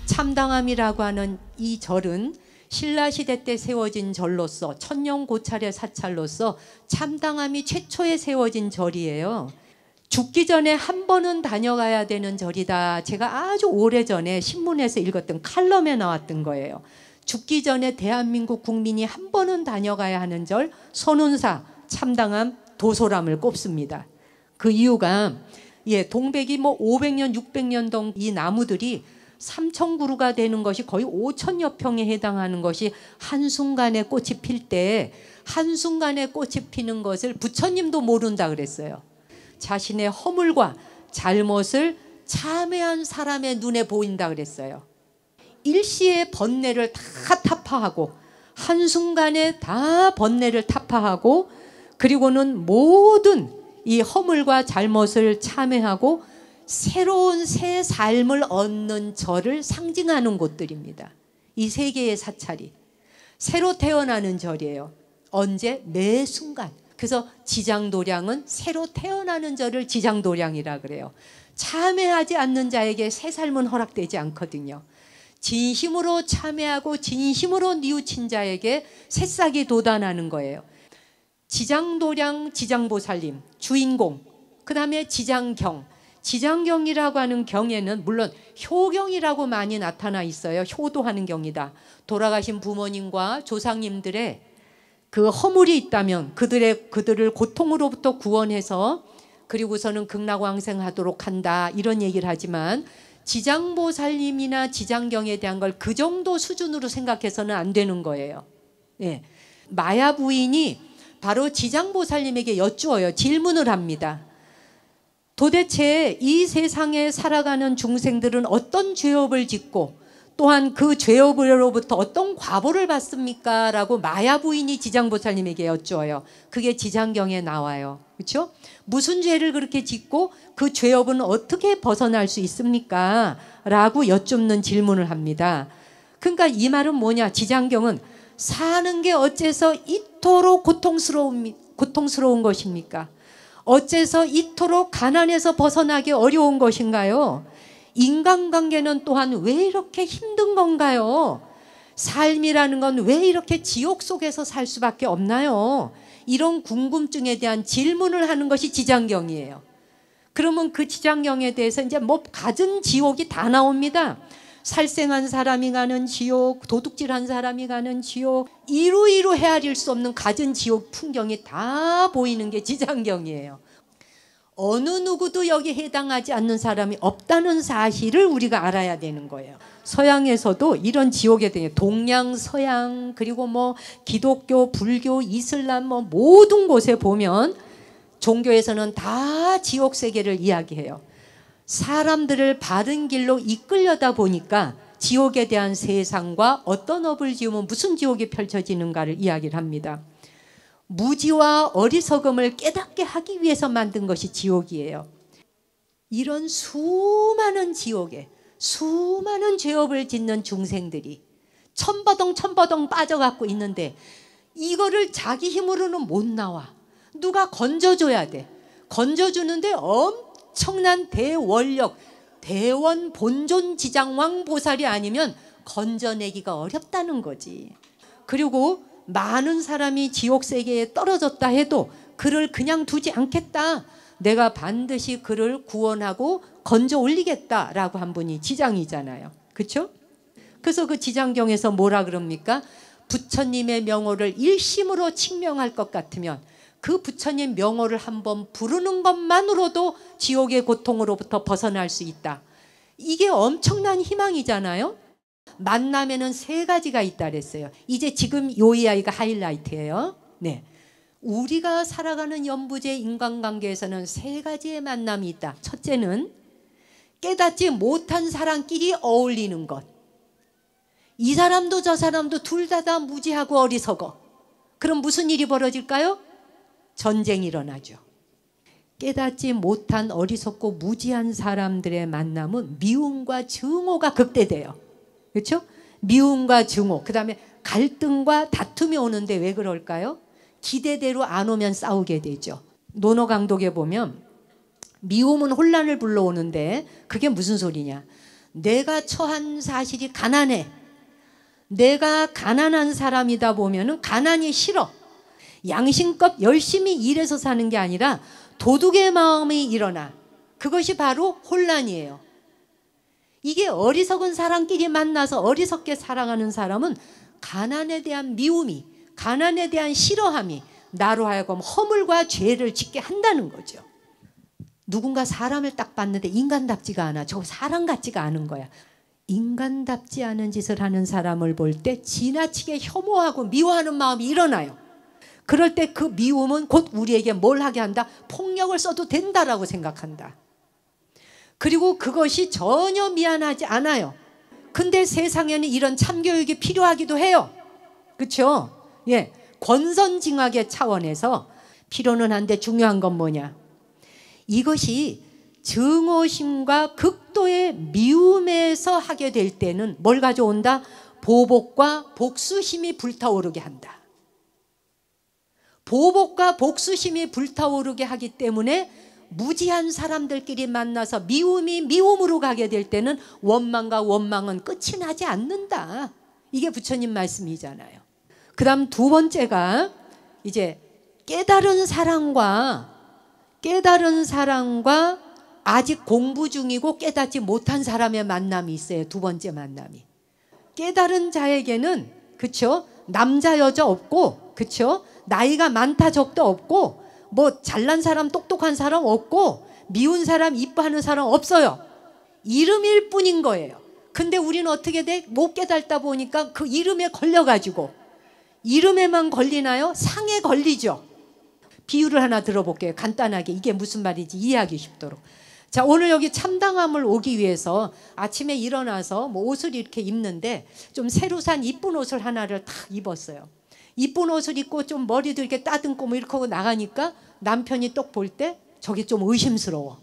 참당함이라고 하는 이 절은 신라시대 때 세워진 절로서 천년고찰의 사찰로서 참당함이 최초에 세워진 절이에요. 죽기 전에 한 번은 다녀가야 되는 절이다. 제가 아주 오래전에 신문에서 읽었던 칼럼에 나왔던 거예요. 죽기 전에 대한민국 국민이 한 번은 다녀가야 하는 절, 선운사, 참당함, 도소람을 꼽습니다. 그 이유가 동백이 500년, 600년 동 이 나무들이 3,000그루가 되는 것이 거의 5,000여 평에 해당하는 것이 한순간에 꽃이 필 때 한순간에 꽃이 피는 것을 부처님도 모른다 그랬어요. 자신의 허물과 잘못을 참회한 사람의 눈에 보인다 그랬어요. 일시에 번뇌를 다 타파하고 한순간에 다 번뇌를 타파하고 그리고는 모든 이 허물과 잘못을 참회하고 새로운 새 삶을 얻는 절을 상징하는 곳들입니다. 이 세 개의 사찰이 새로 태어나는 절이에요. 언제? 매 순간. 그래서 지장도량은 새로 태어나는 절을 지장도량이라 그래요. 참회하지 않는 자에게 새 삶은 허락되지 않거든요. 진심으로 참회하고 진심으로 뉘우친 자에게 새싹이 돋아나는 거예요. 지장도량, 지장보살님, 주인공, 그 다음에 지장경. 지장경이라고 하는 경에는 물론 효경이라고 많이 나타나 있어요. 효도하는 경이다. 돌아가신 부모님과 조상님들의 그 허물이 있다면 그들을 고통으로부터 구원해서 그리고서는 극락왕생하도록 한다. 이런 얘기를 하지만 지장보살님이나 지장경에 대한 걸 그 정도 수준으로 생각해서는 안 되는 거예요. 마야 부인이 바로 지장보살님에게 여쭈어요. 질문을 합니다. 도대체 이 세상에 살아가는 중생들은 어떤 죄업을 짓고 또한 그 죄업으로부터 어떤 과보를 받습니까? 라고 마야 부인이 지장보살님에게 여쭈어요. 그게 지장경에 나와요. 그렇죠? 무슨 죄를 그렇게 짓고 그 죄업은 어떻게 벗어날 수 있습니까? 라고 여쭙는 질문을 합니다. 그러니까 이 말은 뭐냐? 지장경은 사는 게 어째서 이토록 고통스러운 것입니까? 어째서 이토록 가난에서 벗어나기 어려운 것인가요? 인간관계는 또한 왜 이렇게 힘든 건가요? 삶이라는 건 왜 이렇게 지옥 속에서 살 수밖에 없나요? 이런 궁금증에 대한 질문을 하는 것이 지장경이에요. 그러면 그 지장경에 대해서 이제 갖은 지옥이 다 나옵니다. 살생한 사람이 가는 지옥, 도둑질한 사람이 가는 지옥, 이루이루 헤아릴 수 없는 갖은 지옥 풍경이 다 보이는 게 지장경이에요. 어느 누구도 여기 해당하지 않는 사람이 없다는 사실을 우리가 알아야 되는 거예요. 서양에서도 이런 지옥에 대해 동양, 서양, 그리고 기독교, 불교, 이슬람 모든 곳에 보면 종교에서는 다 지옥 세계를 이야기해요. 사람들을 바른 길로 이끌려다 보니까 지옥에 대한 세상과 어떤 업을 지으면 무슨 지옥이 펼쳐지는가를 이야기를 합니다. 무지와 어리석음을 깨닫게 하기 위해서 만든 것이 지옥이에요. 이런 수많은 지옥에 수많은 죄업을 짓는 중생들이 천버덩 빠져갖고 있는데 이거를 자기 힘으로는 못 나와. 누가 건져줘야 돼. 건져주는데 엄청난 대원력, 대원 본존 지장왕 보살이 아니면 건져내기가 어렵다는 거지. 그리고 많은 사람이 지옥 세계에 떨어졌다 해도 그를 그냥 두지 않겠다. 내가 반드시 그를 구원하고 건져 올리겠다라고 한 분이 지장이잖아요. 그렇죠? 그래서 그 지장경에서 뭐라 그럽니까? 부처님의 명호를 일심으로 칭명할 것 같으면 그 부처님 명호를 한번 부르는 것만으로도 지옥의 고통으로부터 벗어날 수 있다. 이게 엄청난 희망이잖아요. 만남에는 3가지가 있다 그랬어요. 이제 지금 요 이야기가 하이라이트예요. 우리가 살아가는 연부제 인간관계에서는 3가지의 만남이 있다. 첫째는 깨닫지 못한 사람끼리 어울리는 것. 이 사람도 저 사람도 둘 다 무지하고 어리석어. 그럼 무슨 일이 벌어질까요? 전쟁이 일어나죠. 깨닫지 못한 어리석고 무지한 사람들의 만남은 미움과 증오가 극대돼요. 그렇죠? 미움과 증오, 그 다음에 갈등과 다툼이 오는데 왜 그럴까요? 기대대로 안 오면 싸우게 되죠. 논어강독에 보면 미움은 혼란을 불러오는데 그게 무슨 소리냐? 내가 처한 사실이 가난해. 내가 가난한 사람이다 보면은 가난이 싫어. 양심껏 열심히 일해서 사는 게 아니라 도둑의 마음이 일어나. 그것이 바로 혼란이에요. 이게 어리석은 사람끼리 만나서 어리석게 살아가는 사람은 가난에 대한 미움이, 가난에 대한 싫어함이 나로 하여금 허물과 죄를 짓게 한다는 거죠. 누군가 사람을 딱 봤는데 인간답지가 않아. 저거 사람 같지가 않은 거야. 인간답지 않은 짓을 하는 사람을 볼 때 지나치게 혐오하고 미워하는 마음이 일어나요. 그럴 때 그 미움은 곧 우리에게 뭘 하게 한다? 폭력을 써도 된다라고 생각한다. 그리고 그것이 전혀 미안하지 않아요. 근데 세상에는 이런 참교육이 필요하기도 해요. 그렇죠? 예, 권선징악의 차원에서 필요는 한데 중요한 건 뭐냐? 이것이 증오심과 극도의 미움에서 하게 될 때는 뭘 가져온다? 보복과 복수심이 불타오르게 한다. 보복과 복수심이 불타오르게 하기 때문에 무지한 사람들끼리 만나서 미움이 미움으로 가게 될 때는 원망과 원망은 끝이 나지 않는다. 이게 부처님 말씀이잖아요. 그 다음 두 번째가 이제 깨달은 사랑과 아직 공부 중이고 깨닫지 못한 사람의 만남이 있어요. 두 번째 만남이. 깨달은 자에게는 그쵸? 남자 여자 없고 그쵸? 나이가 많다 적다 없고 뭐 잘난 사람 똑똑한 사람 없고 미운 사람 이뻐하는 사람 없어요. 이름일 뿐인 거예요. 근데 우리는 어떻게 돼? 못 깨달다 보니까 그 이름에 걸려가지고 이름에만 걸리나요? 상에 걸리죠. 비유를 하나 들어볼게요. 간단하게 이게 무슨 말인지 이해하기 쉽도록. 자, 오늘 여기 참당함을 오기 위해서 아침에 일어나서 뭐 옷을 이렇게 입는데 좀 새로 산 이쁜 옷을 하나를 탁 입었어요. 이쁜 옷을 입고 좀 머리도 이렇게 따듬고 뭐 이렇게 하고 나가니까 남편이 똑 볼 때 저게 좀 의심스러워.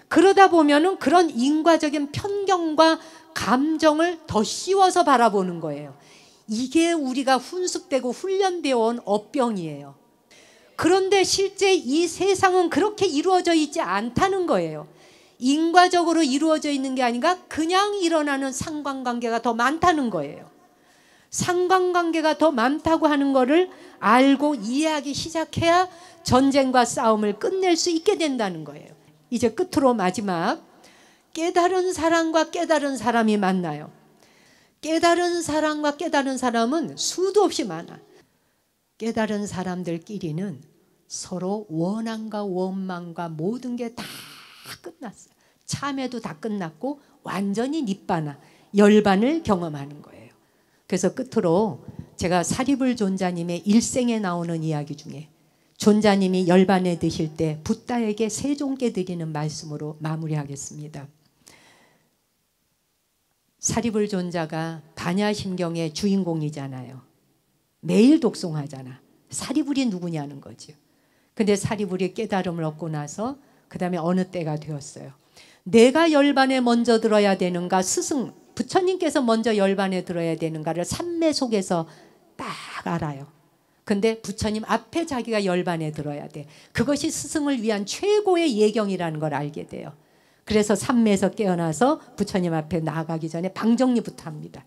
그러다 보면은 그런 인과적인 편견과 감정을 더 씌워서 바라보는 거예요. 이게 우리가 훈숙되고 훈련되어 온 업병이에요. 그런데 실제 이 세상은 그렇게 이루어져 있지 않다는 거예요. 인과적으로 이루어져 있는 게 아니라 그냥 일어나는 상관관계가 더 많다는 거예요. 상관관계가 더 많다고 하는 거를 알고 이해하기 시작해야 전쟁과 싸움을 끝낼 수 있게 된다는 거예요. 이제 끝으로 마지막, 깨달은 사람과 깨달은 사람이 만나요. 깨달은 사람과 깨달은 사람은 수도 없이 많아. 깨달은 사람들끼리는 서로 원한과 원망과 모든 게 다 끝났어요. 참회도 다 끝났고 완전히 니바나, 열반을 경험하는 거예요. 그래서 끝으로 제가 사리불 존자님의 일생에 나오는 이야기 중에 존자님이 열반에 드실 때 붓다에게 세종께 드리는 말씀으로 마무리하겠습니다. 사리불 존자가 반야심경의 주인공이잖아요. 매일 독송하잖아. 사리불이 누구냐는 거죠. 근데 사리불이 깨달음을 얻고 나서 그 다음에 어느 때가 되었어요. 내가 열반에 먼저 들어야 되는가, 스승 부처님께서 먼저 열반에 들어야 되는가를 삼매 속에서 딱 알아요. 근데 부처님 앞에 자기가 열반에 들어야 돼. 그것이 스승을 위한 최고의 예경이라는 걸 알게 돼요. 그래서 삼매에서 깨어나서 부처님 앞에 나아가기 전에 방정리부터 합니다.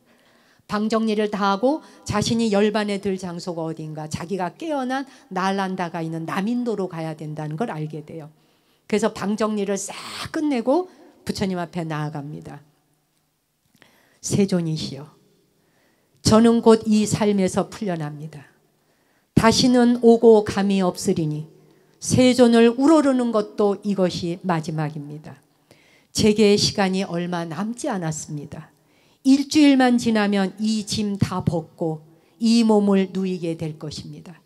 방정리를 다 하고 자신이 열반에 들 장소가 어딘가, 자기가 깨어난 날란다가 있는 남인도로 가야 된다는 걸 알게 돼요. 그래서 방정리를 싹 끝내고 부처님 앞에 나아갑니다. 세존이시여, 저는 곧 이 삶에서 풀려납니다. 다시는 오고 감이 없으리니 세존을 우러르는 것도 이것이 마지막입니다. 제게의 시간이 얼마 남지 않았습니다. 일주일만 지나면 이 짐 다 벗고 이 몸을 누이게 될 것입니다.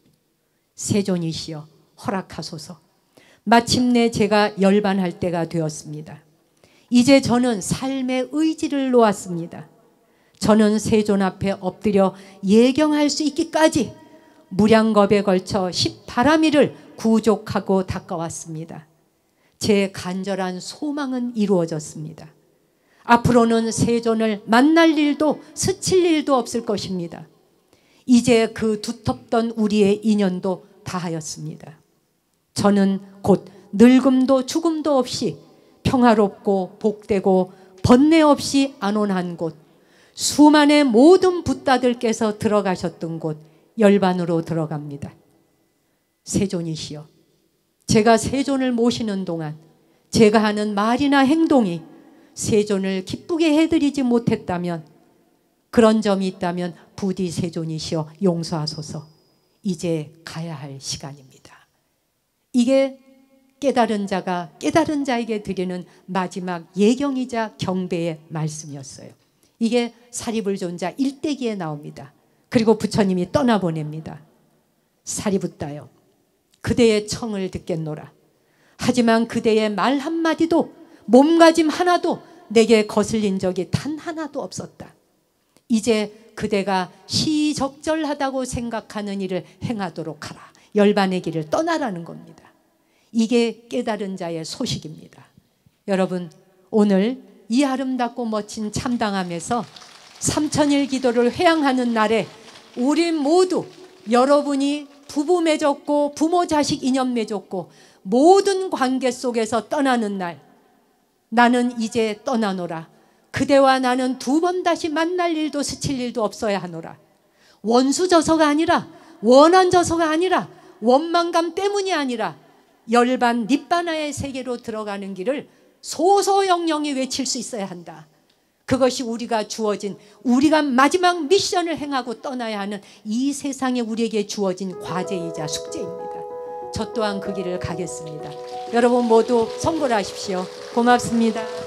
세존이시여, 허락하소서. 마침내 제가 열반할 때가 되었습니다. 이제 저는 삶의 의지를 놓았습니다. 저는 세존 앞에 엎드려 예경할 수 있기까지 무량겁에 걸쳐 10바라미를 구족하고 닦아왔습니다. 제 간절한 소망은 이루어졌습니다. 앞으로는 세존을 만날 일도 스칠 일도 없을 것입니다. 이제 그 두텁던 우리의 인연도 다하였습니다. 저는 곧 늙음도 죽음도 없이 평화롭고 복되고 번뇌 없이 안온한 곳, 수많은 모든 붓다들께서 들어가셨던 곳 열반으로 들어갑니다. 세존이시여, 제가 세존을 모시는 동안 제가 하는 말이나 행동이 세존을 기쁘게 해드리지 못했다면, 그런 점이 있다면 부디 세존이시여 용서하소서. 이제 가야 할 시간입니다. 이게 깨달은 자가 깨달은 자에게 드리는 마지막 예경이자 경배의 말씀이었어요. 이게 사리불존자 일대기에 나옵니다. 그리고 부처님이 떠나보냅니다. 사리붓다여, 그대의 청을 듣겠노라. 하지만 그대의 말 한마디도 몸가짐 하나도 내게 거슬린 적이 단 하나도 없었다. 이제 그대가 시적절하다고 생각하는 일을 행하도록 하라. 열반의 길을 떠나라는 겁니다. 이게 깨달은 자의 소식입니다. 여러분, 오늘 이 아름답고 멋진 참당함에서 3000일 기도를 회향하는 날에 우리 모두, 여러분이 부부 맺었고 부모 자식 인연 맺었고 모든 관계 속에서 떠나는 날, 나는 이제 떠나노라. 그대와 나는 두 번 다시 만날 일도 스칠 일도 없어야 하노라. 원수져서가 아니라, 원한져서가 아니라, 원망감 때문이 아니라 열반 닛바나의 세계로 들어가는 길을 소소영영히 외칠 수 있어야 한다. 그것이 우리가 주어진, 우리가 마지막 미션을 행하고 떠나야 하는 이 세상에 우리에게 주어진 과제이자 숙제입니다. 저 또한 그 길을 가겠습니다. 여러분 모두 성불하십시오. 고맙습니다.